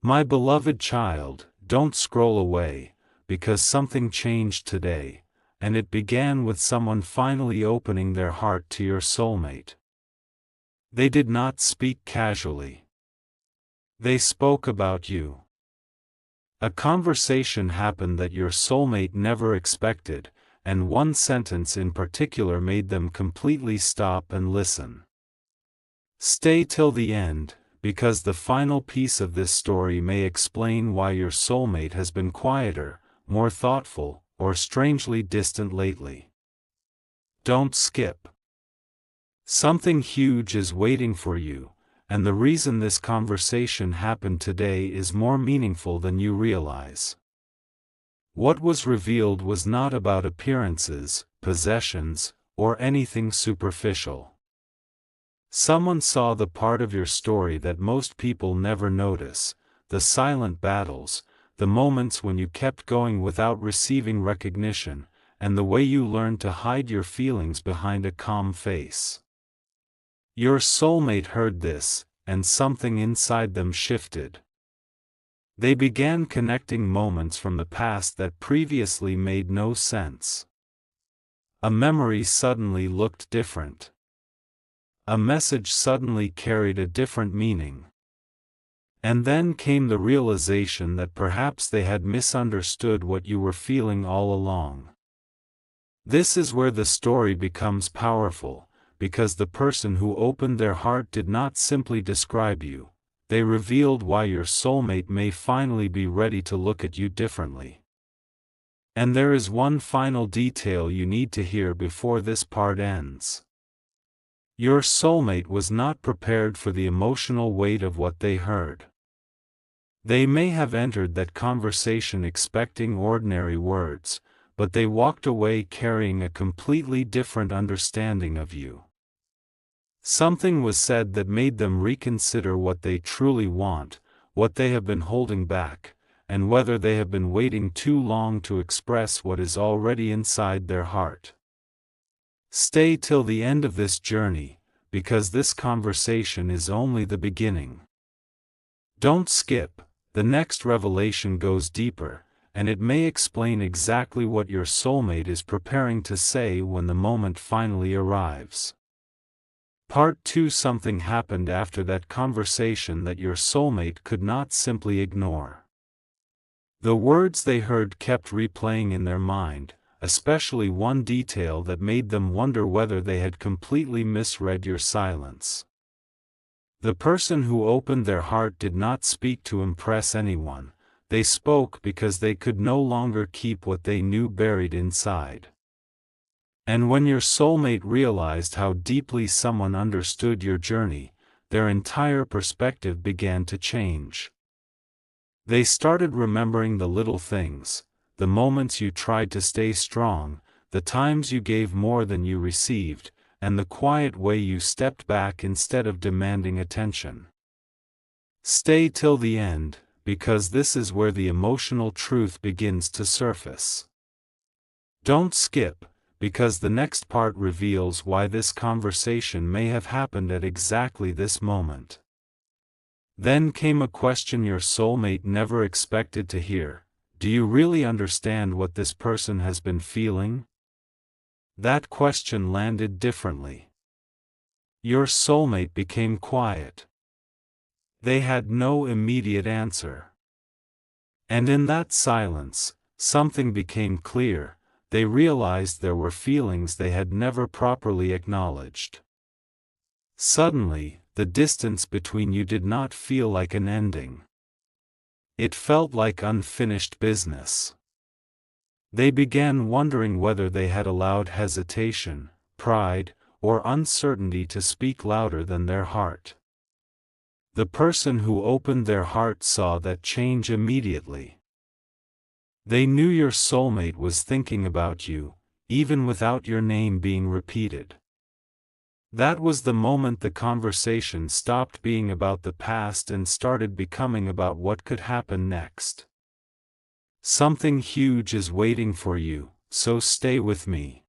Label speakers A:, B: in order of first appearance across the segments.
A: My beloved child, don't scroll away, because something changed today, and it began with someone finally opening their heart to your soulmate. They did not speak casually. They spoke about you. A conversation happened that your soulmate never expected, and one sentence in particular made them completely stop and listen. Stay till the end, because the final piece of this story may explain why your soulmate has been quieter, more thoughtful, or strangely distant lately. Don't skip. Something huge is waiting for you, and the reason this conversation happened today is more meaningful than you realize. What was revealed was not about appearances, possessions, or anything superficial. Someone saw the part of your story that most people never notice, the silent battles, the moments when you kept going without receiving recognition, and the way you learned to hide your feelings behind a calm face. Your soulmate heard this, and something inside them shifted. They began connecting moments from the past that previously made no sense. A memory suddenly looked different. A message suddenly carried a different meaning. And then came the realization that perhaps they had misunderstood what you were feeling all along. This is where the story becomes powerful, because the person who opened their heart did not simply describe you, they revealed why your soulmate may finally be ready to look at you differently. And there is one final detail you need to hear before this part ends. Your soulmate was not prepared for the emotional weight of what they heard. They may have entered that conversation expecting ordinary words, but they walked away carrying a completely different understanding of you. Something was said that made them reconsider what they truly want, what they have been holding back, and whether they have been waiting too long to express what is already inside their heart. Stay till the end of this journey, because this conversation is only the beginning. Don't skip, the next revelation goes deeper, and it may explain exactly what your soulmate is preparing to say when the moment finally arrives. Part 2. Something happened after that conversation that your soulmate could not simply ignore. The words they heard kept replaying in their mind, especially one detail that made them wonder whether they had completely misread your silence. The person who opened their heart did not speak to impress anyone, they spoke because they could no longer keep what they knew buried inside. And when your soulmate realized how deeply someone understood your journey, their entire perspective began to change. They started remembering the little things, the moments you tried to stay strong, the times you gave more than you received, and the quiet way you stepped back instead of demanding attention. Stay till the end, because this is where the emotional truth begins to surface. Don't skip, because the next part reveals why this conversation may have happened at exactly this moment. Then came a question your soulmate never expected to hear: do you really understand what this person has been feeling? That question landed differently. Your soulmate became quiet. They had no immediate answer. And in that silence, something became clear. They realized there were feelings they had never properly acknowledged. Suddenly, the distance between you did not feel like an ending. It felt like unfinished business. They began wondering whether they had allowed hesitation, pride, or uncertainty to speak louder than their heart. The person who opened their heart saw that change immediately. They knew your soulmate was thinking about you, even without your name being repeated. That was the moment the conversation stopped being about the past and started becoming about what could happen next. Something huge is waiting for you, so stay with me.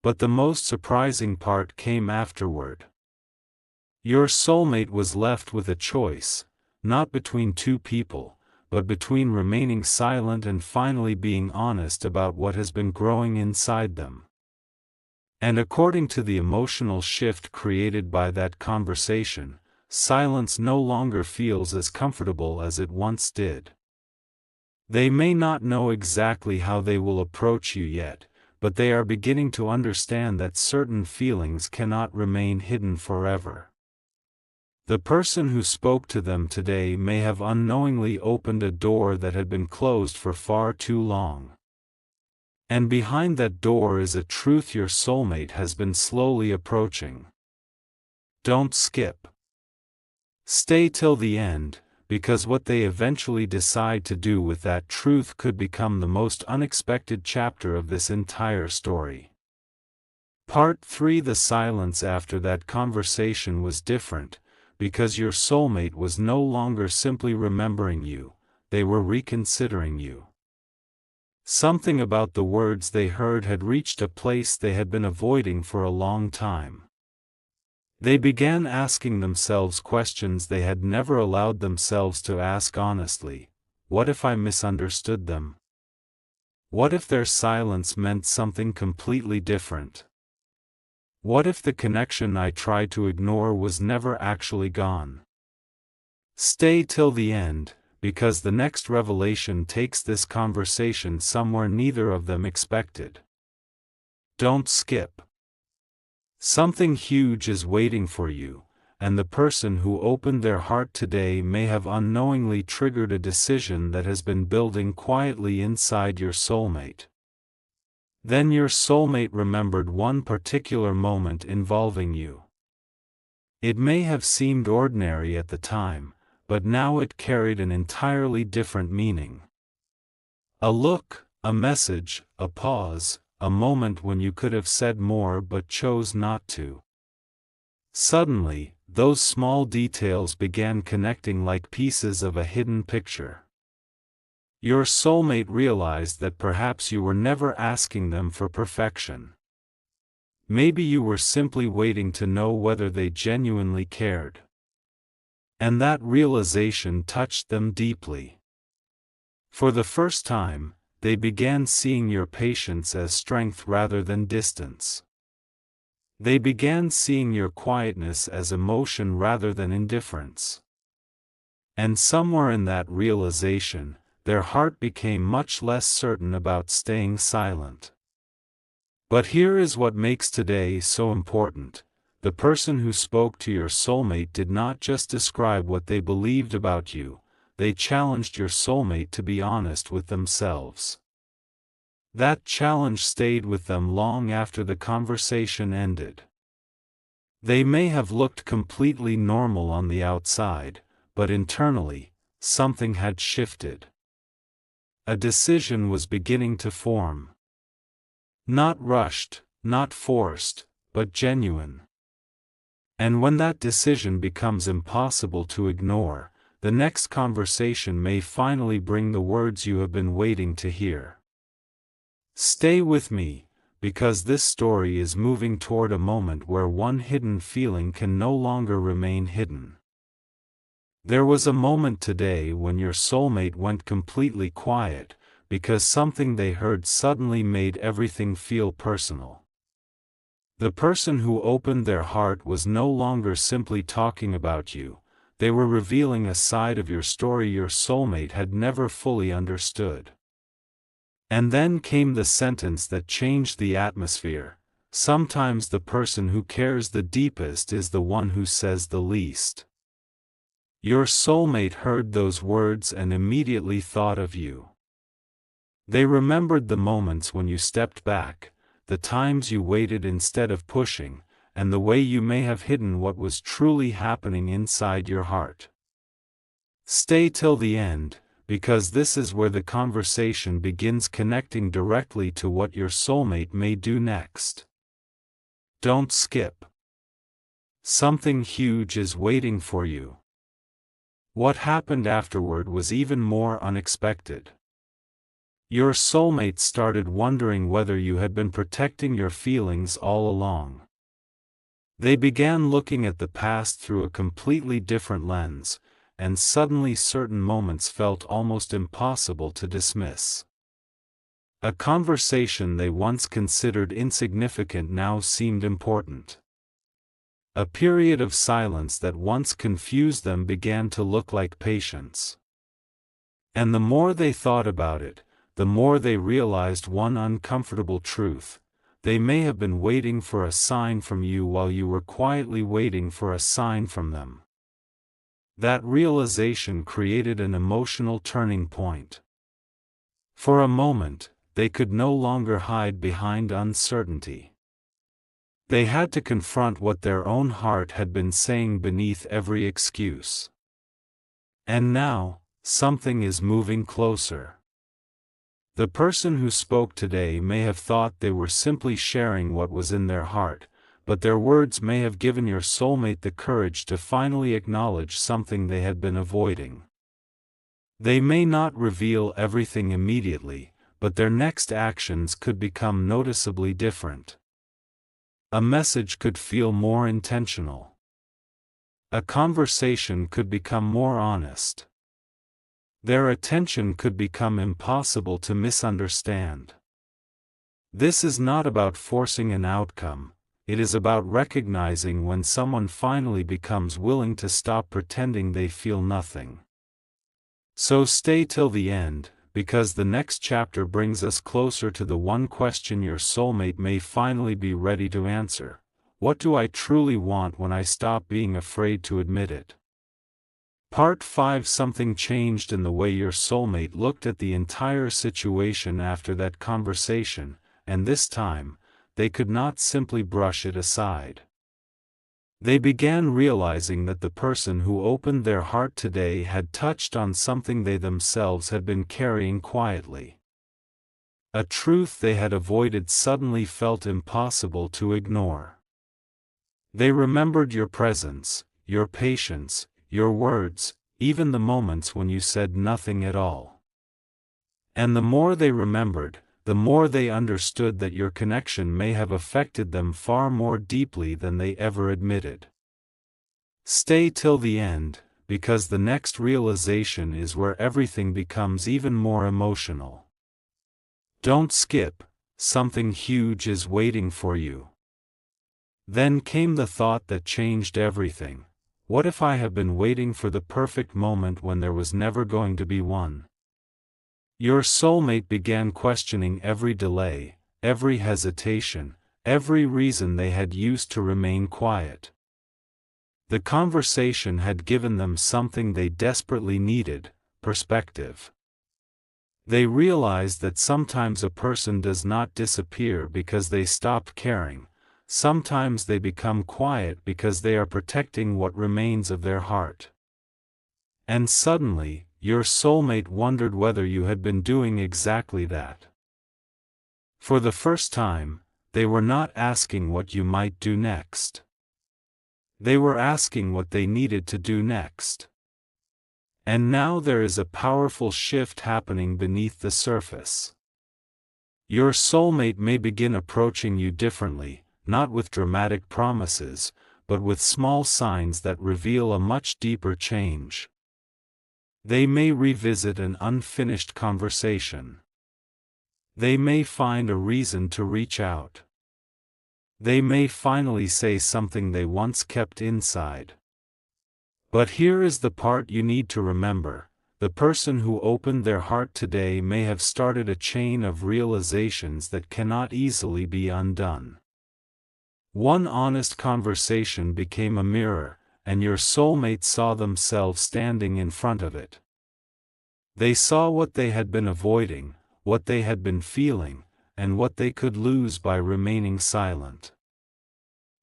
A: But the most surprising part came afterward. Your soulmate was left with a choice: not between two people, but between remaining silent and finally being honest about what has been growing inside them. And according to the emotional shift created by that conversation, silence no longer feels as comfortable as it once did. They may not know exactly how they will approach you yet, but they are beginning to understand that certain feelings cannot remain hidden forever. The person who spoke to them today may have unknowingly opened a door that had been closed for far too long. And behind that door is a truth your soulmate has been slowly approaching. Don't skip. Stay till the end, because what they eventually decide to do with that truth could become the most unexpected chapter of this entire story. Part 3. The silence after that conversation was different, because your soulmate was no longer simply remembering you, they were reconsidering you. Something about the words they heard had reached a place they had been avoiding for a long time. They began asking themselves questions they had never allowed themselves to ask honestly. What if I misunderstood them? What if their silence meant something completely different? What if the connection I tried to ignore was never actually gone? Stay till the end, because the next revelation takes this conversation somewhere neither of them expected. Don't skip. Something huge is waiting for you, and the person who opened their heart today may have unknowingly triggered a decision that has been building quietly inside your soulmate. Then your soulmate remembered one particular moment involving you. It may have seemed ordinary at the time, but now it carried an entirely different meaning. A look, a message, a pause, a moment when you could have said more but chose not to. Suddenly, those small details began connecting like pieces of a hidden picture. Your soulmate realized that perhaps you were never asking them for perfection. Maybe you were simply waiting to know whether they genuinely cared. And that realization touched them deeply. For the first time, they began seeing your patience as strength rather than distance. They began seeing your quietness as emotion rather than indifference. And somewhere in that realization, their heart became much less certain about staying silent. But here is what makes today so important. The person who spoke to your soulmate did not just describe what they believed about you, they challenged your soulmate to be honest with themselves. That challenge stayed with them long after the conversation ended. They may have looked completely normal on the outside, but internally, something had shifted. A decision was beginning to form. Not rushed, not forced, but genuine. And when that decision becomes impossible to ignore, the next conversation may finally bring the words you have been waiting to hear. Stay with me, because this story is moving toward a moment where one hidden feeling can no longer remain hidden. There was a moment today when your soulmate went completely quiet, because something they heard suddenly made everything feel personal. The person who opened their heart was no longer simply talking about you, they were revealing a side of your story your soulmate had never fully understood. And then came the sentence that changed the atmosphere. Sometimes the person who cares the deepest is the one who says the least. Your soulmate heard those words and immediately thought of you. They remembered the moments when you stepped back, the times you waited instead of pushing, and the way you may have hidden what was truly happening inside your heart. Stay till the end, because this is where the conversation begins connecting directly to what your soulmate may do next. Don't skip. Something huge is waiting for you. What happened afterward was even more unexpected. Your soulmate started wondering whether you had been protecting your feelings all along. They began looking at the past through a completely different lens, and suddenly certain moments felt almost impossible to dismiss. A conversation they once considered insignificant now seemed important. A period of silence that once confused them began to look like patience. And the more they thought about it, the more they realized one uncomfortable truth: they may have been waiting for a sign from you while you were quietly waiting for a sign from them. That realization created an emotional turning point. For a moment, they could no longer hide behind uncertainty. They had to confront what their own heart had been saying beneath every excuse. And now, something is moving closer. The person who spoke today may have thought they were simply sharing what was in their heart, but their words may have given your soulmate the courage to finally acknowledge something they had been avoiding. They may not reveal everything immediately, but their next actions could become noticeably different. A message could feel more intentional. A conversation could become more honest. Their attention could become impossible to misunderstand. This is not about forcing an outcome, it is about recognizing when someone finally becomes willing to stop pretending they feel nothing. So stay till the end, because the next chapter brings us closer to the one question your soulmate may finally be ready to answer: what do I truly want when I stop being afraid to admit it? Part 5. Something changed in the way your soulmate looked at the entire situation after that conversation, and this time, they could not simply brush it aside. They began realizing that the person who opened their heart today had touched on something they themselves had been carrying quietly. A truth they had avoided suddenly felt impossible to ignore. They remembered your presence, your patience, your words, even the moments when you said nothing at all. And the more they remembered, the more they understood that your connection may have affected them far more deeply than they ever admitted. Stay till the end, because the next realization is where everything becomes even more emotional. Don't skip, something huge is waiting for you. Then came the thought that changed everything: what if I have been waiting for the perfect moment when there was never going to be one? Your soulmate began questioning every delay, every hesitation, every reason they had used to remain quiet. The conversation had given them something they desperately needed: perspective. They realized that sometimes a person does not disappear because they stopped caring, sometimes they become quiet because they are protecting what remains of their heart. And suddenly, your soulmate wondered whether you had been doing exactly that. For the first time, they were not asking what you might do next. They were asking what they needed to do next. And now there is a powerful shift happening beneath the surface. Your soulmate may begin approaching you differently, not with dramatic promises, but with small signs that reveal a much deeper change. They may revisit an unfinished conversation. They may find a reason to reach out. They may finally say something they once kept inside. But here is the part you need to remember: the person who opened their heart today may have started a chain of realizations that cannot easily be undone. One honest conversation became a mirror, and your soulmate saw themselves standing in front of it. They saw what they had been avoiding, what they had been feeling, and what they could lose by remaining silent.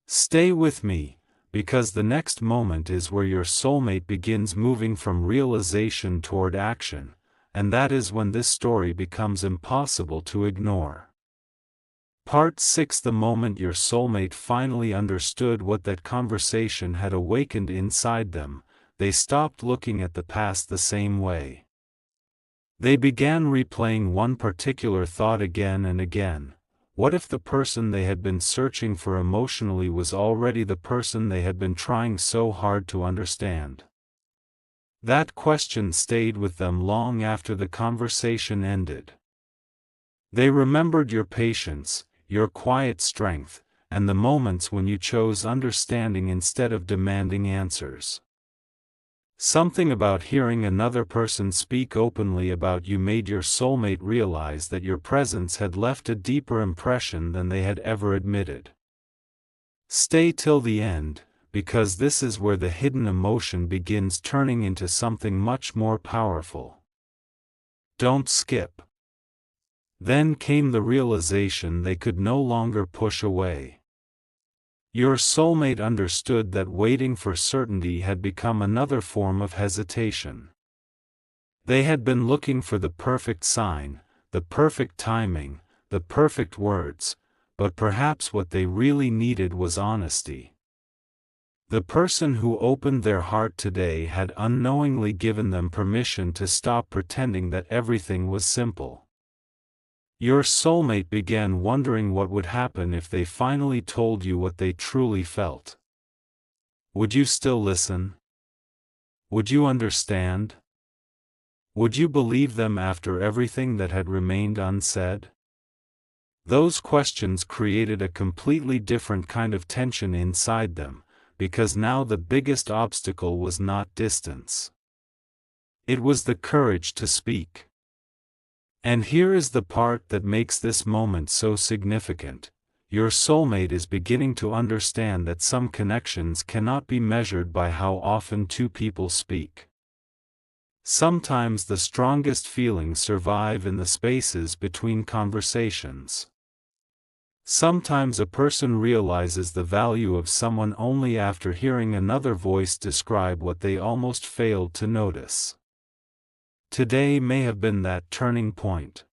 A: Stay with me, because the next moment is where your soulmate begins moving from realization toward action, and that is when this story becomes impossible to ignore. Part 6. The moment your soulmate finally understood what that conversation had awakened inside them, they stopped looking at the past the same way. They began replaying one particular thought again and again: what if the person they had been searching for emotionally was already the person they had been trying so hard to understand? That question stayed with them long after the conversation ended. They remembered your patience, your quiet strength, and the moments when you chose understanding instead of demanding answers. Something about hearing another person speak openly about you made your soulmate realize that your presence had left a deeper impression than they had ever admitted. Stay till the end, because this is where the hidden emotion begins turning into something much more powerful. Don't skip. Then came the realization they could no longer push away. Your soulmate understood that waiting for certainty had become another form of hesitation. They had been looking for the perfect sign, the perfect timing, the perfect words, but perhaps what they really needed was honesty. The person who opened their heart today had unknowingly given them permission to stop pretending that everything was simple. Your soulmate began wondering what would happen if they finally told you what they truly felt. Would you still listen? Would you understand? Would you believe them after everything that had remained unsaid? Those questions created a completely different kind of tension inside them, because now the biggest obstacle was not distance. It was the courage to speak. And here is the part that makes this moment so significant. Your soulmate is beginning to understand that some connections cannot be measured by how often two people speak. Sometimes the strongest feelings survive in the spaces between conversations. Sometimes a person realizes the value of someone only after hearing another voice describe what they almost failed to notice. Today may have been that turning point.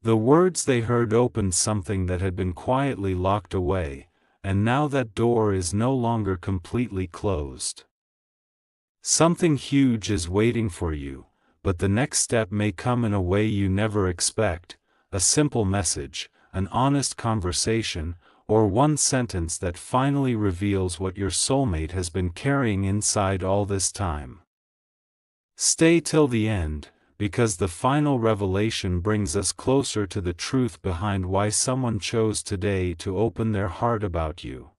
A: The words they heard opened something that had been quietly locked away, and now that door is no longer completely closed. Something huge is waiting for you, but the next step may come in a way you never expect, a simple message, an honest conversation, or one sentence that finally reveals what your soulmate has been carrying inside all this time. Stay till the end, because the final revelation brings us closer to the truth behind why someone chose today to open their heart about you.